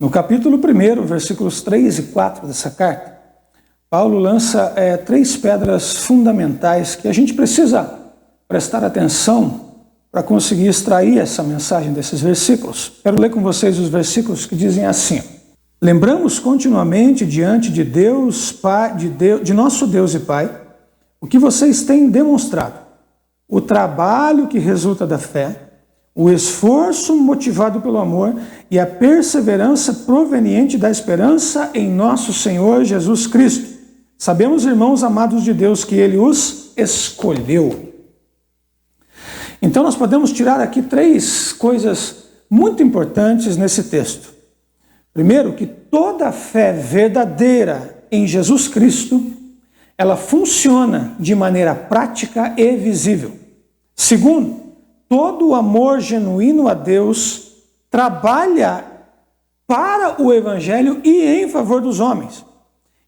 No capítulo 1, versículos 3 e 4 dessa carta, Paulo lança 3 pedras fundamentais que a gente precisa prestar atenção para conseguir extrair essa mensagem desses versículos. Quero ler com vocês os versículos que dizem assim: lembramos continuamente diante de Deus, Pai, de nosso Deus e Pai, o que vocês têm demonstrado, o trabalho que resulta da fé, o esforço motivado pelo amor e a perseverança proveniente da esperança em nosso Senhor Jesus Cristo. Sabemos, irmãos amados de Deus, que Ele os escolheu. Então nós podemos tirar aqui 3 coisas muito importantes nesse texto. Primeiro, que toda a fé verdadeira em Jesus Cristo, ela funciona de maneira prática e visível. Segundo, todo o amor genuíno a Deus trabalha para o Evangelho e em favor dos homens.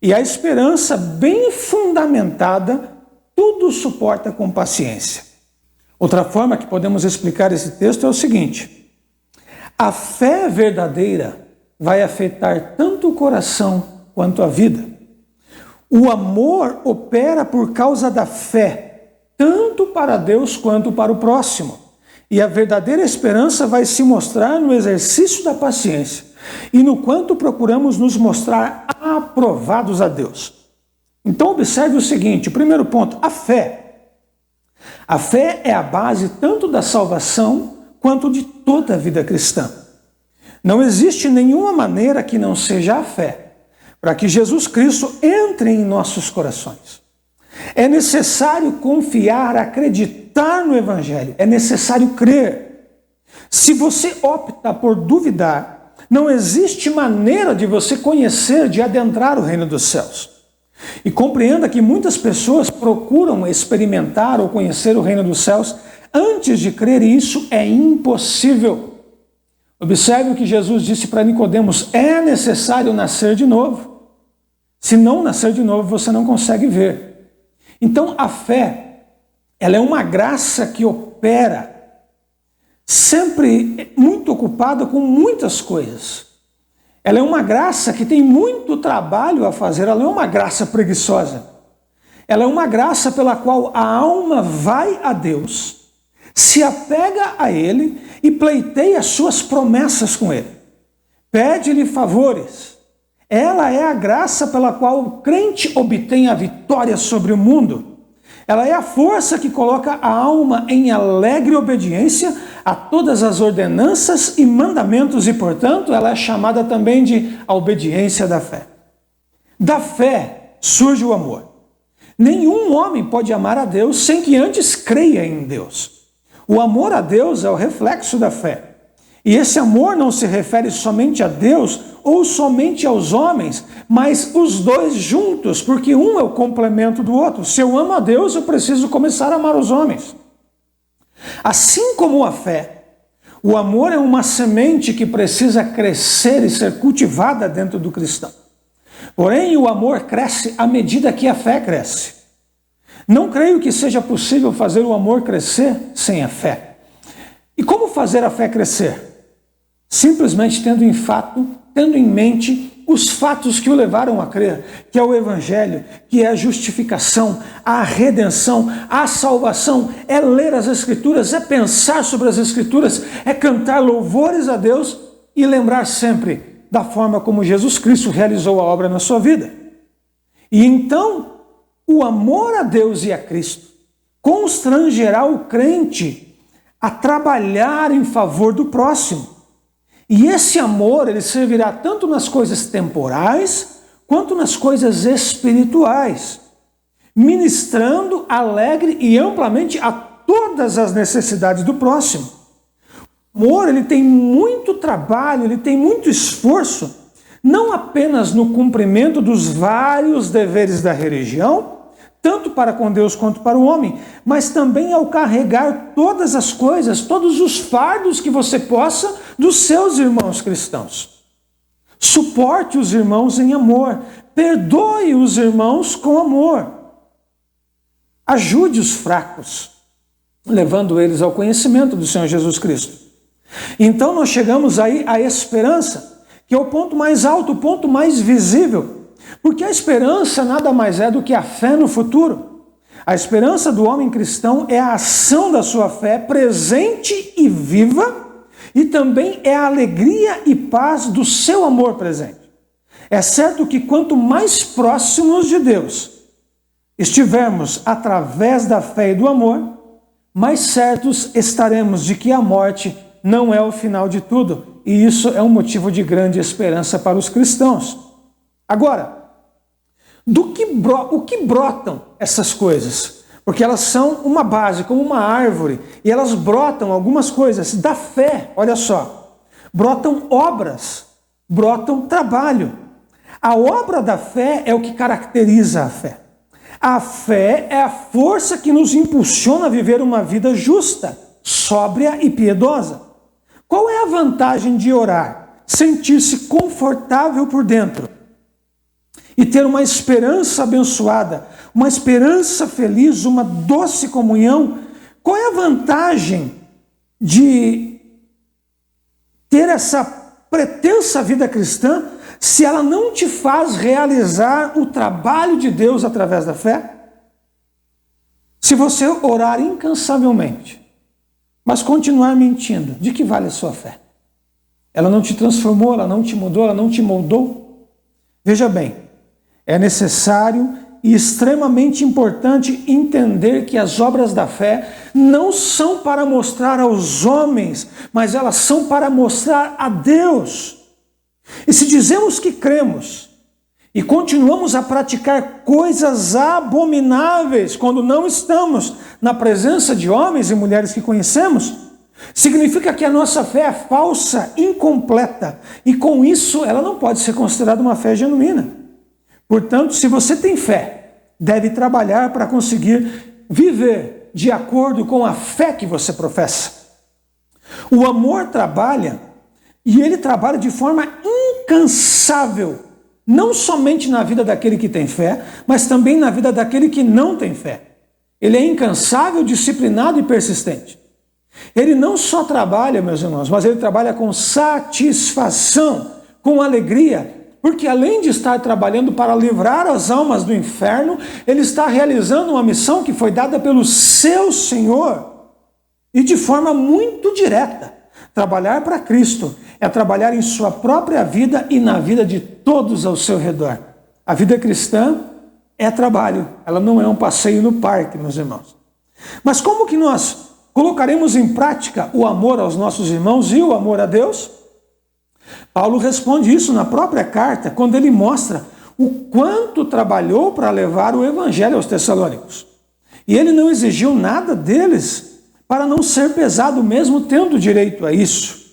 E a esperança bem fundamentada, tudo suporta com paciência. Outra forma que podemos explicar esse texto é o seguinte: a fé verdadeira vai afetar tanto o coração quanto a vida. O amor opera por causa da fé, tanto para Deus quanto para o próximo. E a verdadeira esperança vai se mostrar no exercício da paciência e no quanto procuramos nos mostrar aprovados a Deus. Então observe o seguinte: o primeiro ponto, a fé. A fé é a base tanto da salvação quanto de toda a vida cristã. Não existe nenhuma maneira que não seja a fé para que Jesus Cristo entre em nossos corações. É necessário confiar, acreditar no Evangelho, é necessário crer. Se você opta por duvidar, não existe maneira de você conhecer, de adentrar o reino dos céus. E compreenda que muitas pessoas procuram experimentar ou conhecer o reino dos céus antes de crer, e isso é impossível. Observe o que Jesus disse para Nicodemos: é necessário nascer de novo. Se não nascer de novo, você não consegue ver. Então a fé, ela é uma graça que opera, sempre muito ocupada com muitas coisas. Ela é uma graça que tem muito trabalho a fazer, ela não é uma graça preguiçosa. Ela é uma graça pela qual a alma vai a Deus, se apega a Ele e pleiteia suas promessas com Ele. Pede-lhe favores. Ela é a graça pela qual o crente obtém a vitória sobre o mundo. Ela é a força que coloca a alma em alegre obediência a todas as ordenanças e mandamentos e, portanto, ela é chamada também de a obediência da fé. Da fé surge o amor. Nenhum homem pode amar a Deus sem que antes creia em Deus. O amor a Deus é o reflexo da fé. E esse amor não se refere somente a Deus ou somente aos homens, mas os dois juntos, porque um é o complemento do outro. Se eu amo a Deus, eu preciso começar a amar os homens. Assim como a fé, o amor é uma semente que precisa crescer e ser cultivada dentro do cristão. Porém, o amor cresce à medida que a fé cresce. Não creio que seja possível fazer o amor crescer sem a fé. E como fazer a fé crescer? Simplesmente tendo em mente os fatos que o levaram a crer, que é o Evangelho, que é a justificação, a redenção, a salvação, é ler as Escrituras, é pensar sobre as Escrituras, é cantar louvores a Deus e lembrar sempre da forma como Jesus Cristo realizou a obra na sua vida. E então, o amor a Deus e a Cristo constrangerá o crente a trabalhar em favor do próximo. E esse amor, ele servirá tanto nas coisas temporais, quanto nas coisas espirituais, ministrando alegre e amplamente a todas as necessidades do próximo. O amor, ele tem muito trabalho, ele tem muito esforço, não apenas no cumprimento dos vários deveres da religião, tanto para com Deus quanto para o homem, mas também ao carregar todas as coisas, todos os fardos que você possa dos seus irmãos cristãos. Suporte os irmãos em amor, perdoe os irmãos com amor. Ajude os fracos, levando eles ao conhecimento do Senhor Jesus Cristo. Então nós chegamos aí à esperança, que é o ponto mais alto, o ponto mais visível. Porque a esperança nada mais é do que a fé no futuro. A esperança do homem cristão é a ação da sua fé presente e viva, e também é a alegria e paz do seu amor presente. É certo que quanto mais próximos de Deus estivermos através da fé e do amor, mais certos estaremos de que a morte não é o final de tudo. E isso é um motivo de grande esperança para os cristãos. Agora, o que brotam essas coisas? Porque elas são uma base, como uma árvore, e elas brotam algumas coisas da fé, olha só. Brotam obras, brotam trabalho. A obra da fé é o que caracteriza a fé. A fé é a força que nos impulsiona a viver uma vida justa, sóbria e piedosa. Qual é a vantagem de orar? Sentir-se confortável por dentro e ter uma esperança abençoada, uma esperança feliz, uma doce comunhão. Qual é a vantagem de ter essa pretensa vida cristã se ela não te faz realizar o trabalho de Deus através da fé? Se você orar incansavelmente, mas continuar mentindo, de que vale a sua fé? Ela não te transformou, ela não te mudou, ela não te moldou? Veja bem, é necessário e extremamente importante entender que as obras da fé não são para mostrar aos homens, mas elas são para mostrar a Deus. E se dizemos que cremos e continuamos a praticar coisas abomináveis quando não estamos na presença de homens e mulheres que conhecemos, significa que a nossa fé é falsa, incompleta, e com isso ela não pode ser considerada uma fé genuína. Portanto, se você tem fé, deve trabalhar para conseguir viver de acordo com a fé que você professa. O amor trabalha, e ele trabalha de forma incansável, não somente na vida daquele que tem fé, mas também na vida daquele que não tem fé. Ele é incansável, disciplinado e persistente. Ele não só trabalha, meus irmãos, mas ele trabalha com satisfação, com alegria, porque além de estar trabalhando para livrar as almas do inferno, ele está realizando uma missão que foi dada pelo seu Senhor, e de forma muito direta. Trabalhar para Cristo é trabalhar em sua própria vida e na vida de todos ao seu redor. A vida cristã é trabalho, ela não é um passeio no parque, meus irmãos. Mas como que nós colocaremos em prática o amor aos nossos irmãos e o amor a Deus? Paulo responde isso na própria carta, quando ele mostra o quanto trabalhou para levar o evangelho aos Tessalônicos. E ele não exigiu nada deles para não ser pesado, mesmo tendo direito a isso.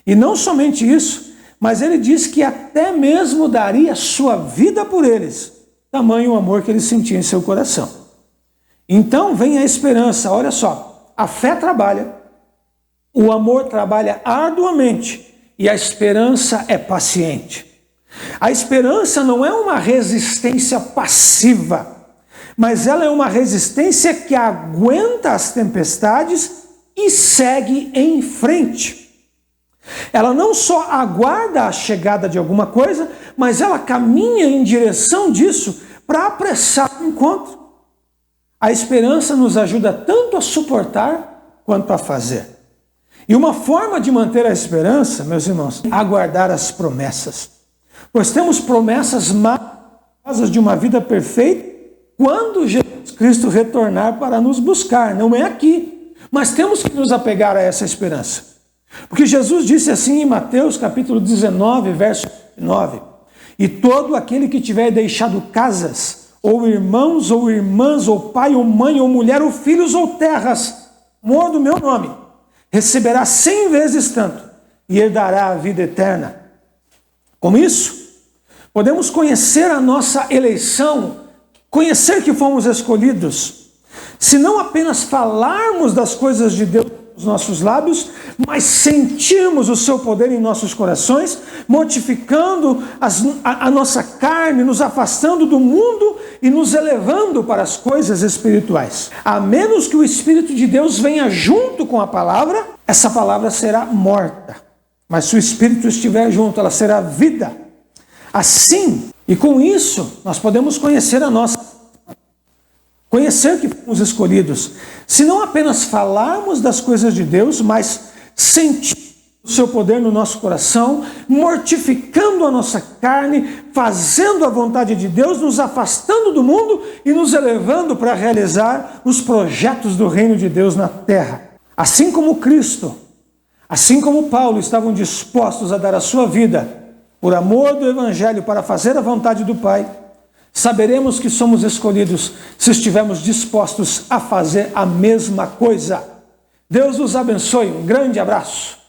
E não somente isso, mas ele diz que até mesmo daria sua vida por eles, tamanho o amor que ele sentia em seu coração. Então vem a esperança, olha só, a fé trabalha, o amor trabalha arduamente, e a esperança é paciente. A esperança não é uma resistência passiva, mas ela é uma resistência que aguenta as tempestades e segue em frente. Ela não só aguarda a chegada de alguma coisa, mas ela caminha em direção disso para apressar o encontro. A esperança nos ajuda tanto a suportar quanto a fazer. E uma forma de manter a esperança, meus irmãos, é aguardar as promessas. Pois temos promessas maravilhosas de uma vida perfeita quando Jesus Cristo retornar para nos buscar. Não é aqui, mas temos que nos apegar a essa esperança. Porque Jesus disse assim em Mateus capítulo 19, verso 9: e todo aquele que tiver deixado casas, ou irmãos, ou irmãs, ou pai, ou mãe, ou mulher, ou filhos, ou terras, amor do meu nome, receberá 100 vezes tanto e herdará a vida eterna. Com isso, podemos conhecer a nossa eleição, conhecer que fomos escolhidos, se não apenas falarmos das coisas de Deus nos nossos lábios, mas sentirmos o seu poder em nossos corações, mortificando a nossa carne, nos afastando do mundo e nos elevando para as coisas espirituais. A menos que o Espírito de Deus venha junto com a palavra, essa palavra será morta. mas se o Espírito estiver junto, ela será vida. Assim, e com isso, nós podemos conhecer a nossa, conhecer que fomos escolhidos. Se não apenas falarmos das coisas de Deus, mas sentir o seu poder no nosso coração, mortificando a nossa carne, fazendo a vontade de Deus, nos afastando do mundo e nos elevando para realizar os projetos do reino de Deus na terra. Assim como Cristo, assim como Paulo estavam dispostos a dar a sua vida por amor do Evangelho para fazer a vontade do Pai, saberemos que somos escolhidos se estivermos dispostos a fazer a mesma coisa. Deus os abençoe. Um grande abraço.